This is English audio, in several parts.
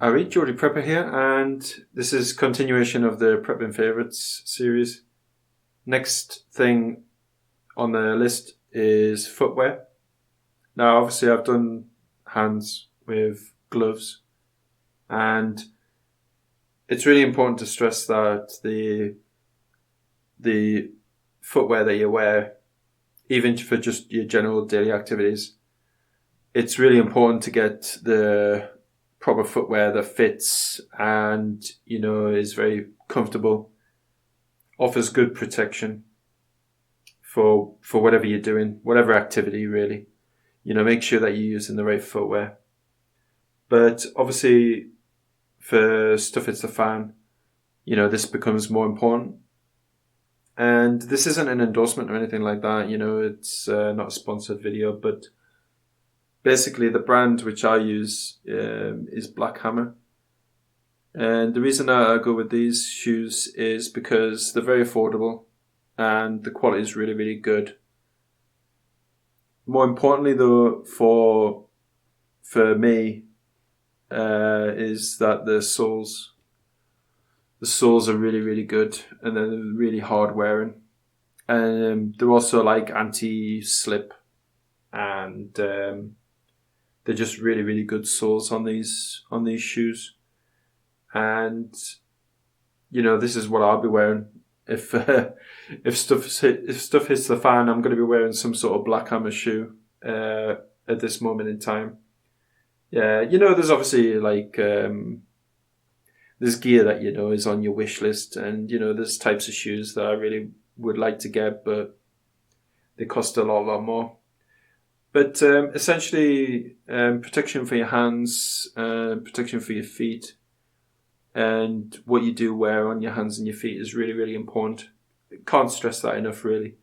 Alright, Geordie Prepper here, and this is continuation of the Prepping Favourites series. Next thing on the list is footwear. Now, obviously, I've done hands with gloves, and it's really important to stress that the footwear that you wear, even for just your general daily activities, it's really important to get the proper footwear that fits and, is very comfortable, offers good protection for whatever you're doing, whatever activity really. Make sure that you're using the right footwear. But obviously for stuff hits the fan, this becomes more important. And this isn't an endorsement or anything like that, it's not a sponsored video, but basically the brand which I use is Black Hammer. And the reason I go with these shoes is because they're very affordable and the quality is really, really good. More importantly though, for me, is that the soles are really, really good, and they're really hard wearing. And they're also like anti-slip, and they're just really, really good soles on these shoes. And this is what I'll be wearing if stuff hits the fan. I'm going to be wearing some sort of Black Hammer shoe at this moment in time. Yeah, there's obviously like there's gear that is on your wish list, and there's types of shoes that I really would like to get, but they cost a lot more. But essentially, protection for your hands, protection for your feet, and what you do wear on your hands and your feet is really, really important. Can't stress that enough, really.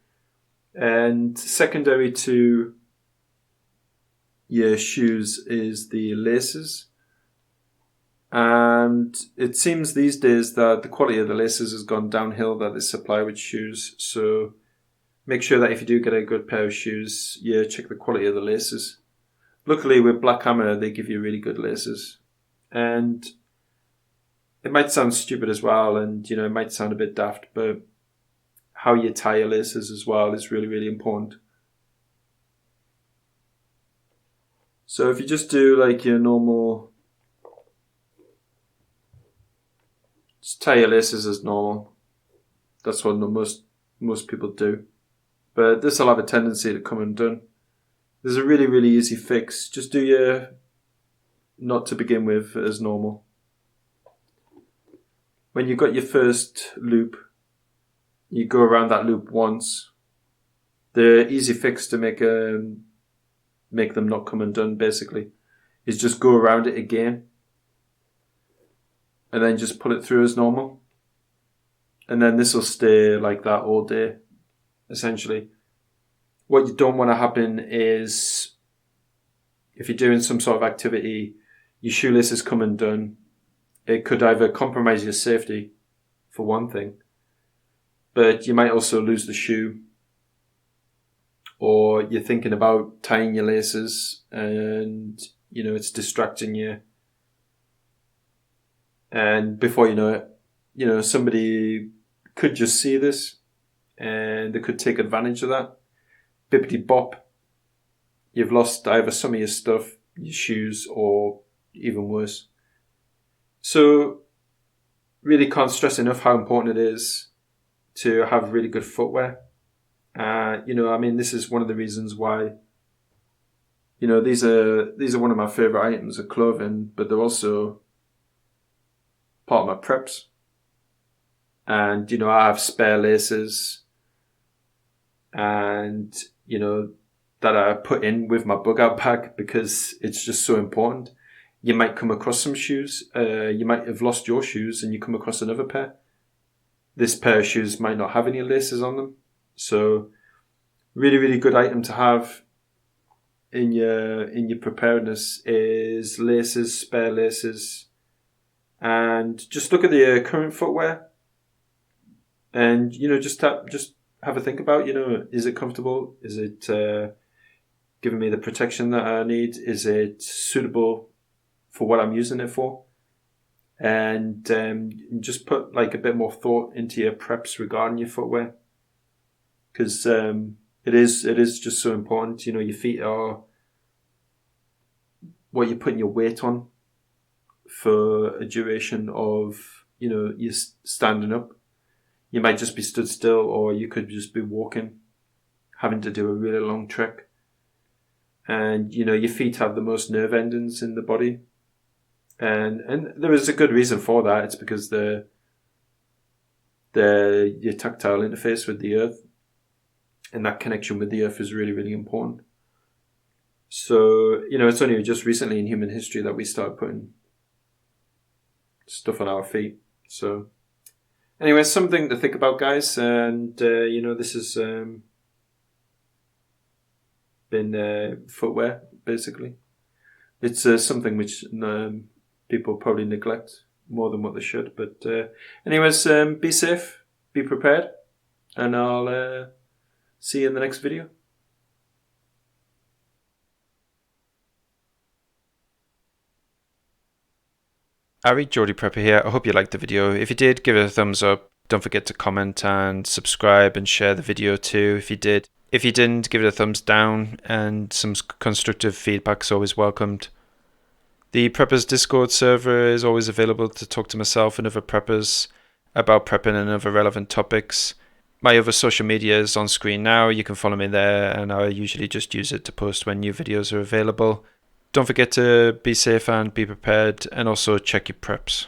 And secondary to your shoes is the laces. And it seems these days that the quality of the laces has gone downhill that they supply with shoes. So make sure that if you do get a good pair of shoes, check the quality of the laces. Luckily with Black Hammer, they give you really good laces. And it might sound stupid as well, and it might sound a bit daft, but how you tie your laces as well is really, really important. So if you just do like your normal, just tie your laces as normal. That's what most people do. But this will have a tendency to come undone. There's a really, really easy fix. Just do your knot to begin with as normal. When you've got your first loop, you go around that loop once. The easy fix to make them not come undone, basically, is just go around it again. And then just pull it through as normal. And then this will stay like that all day, essentially. What you don't want to happen is, if you're doing some sort of activity, your shoelaces come undone. It could either compromise your safety, for one thing, but you might also lose the shoe, or you're thinking about tying your laces and, it's distracting you. And before you know it, somebody could just see this and they could take advantage of that. Bippity bop. You've lost either some of your stuff, your shoes, or even worse. So really can't stress enough how important it is to have really good footwear. This is one of the reasons why, these are one of my favorite items of clothing, but they're also part of my preps. And, I have spare laces and, that I put in with my bug out bag because it's just so important. You might come across some shoes. You might have lost your shoes and you come across another pair. This pair of shoes might not have any laces on them. So really, really good item to have in your preparedness is laces, spare laces. And just look at the current footwear and, just have a think about, is it comfortable? Is it giving me the protection that I need? Is it suitable for what I'm using it for? and just put like a bit more thought into your preps regarding your footwear, because it is just so important. You know, your feet are what you're putting your weight on for a duration of, you know, you're standing up. You might just be stood still, or you could just be walking, having to do a really long trek. And, you know, your feet have the most nerve endings in the body. And there is a good reason for that. It's because your tactile interface with the earth, and that connection with the earth is really, really important. So, you know, it's only just recently in human history that we started putting stuff on our feet. So anyway, something to think about, guys. And, you know, this has been footwear, basically. It's something which people probably neglect more than what they should. But anyways, be safe, be prepared, and I'll see you in the next video. Ari, Geordie Prepper here. I hope you liked the video. If you did, give it a thumbs up. Don't forget to comment and subscribe and share the video too if you did. If you didn't, give it a thumbs down, and some constructive feedback is always welcomed. The Preppers Discord server is always available to talk to myself and other preppers about prepping and other relevant topics. My other social media is on screen now. You can follow me there, and I usually just use it to post when new videos are available. Don't forget to be safe and be prepared, and also check your preps.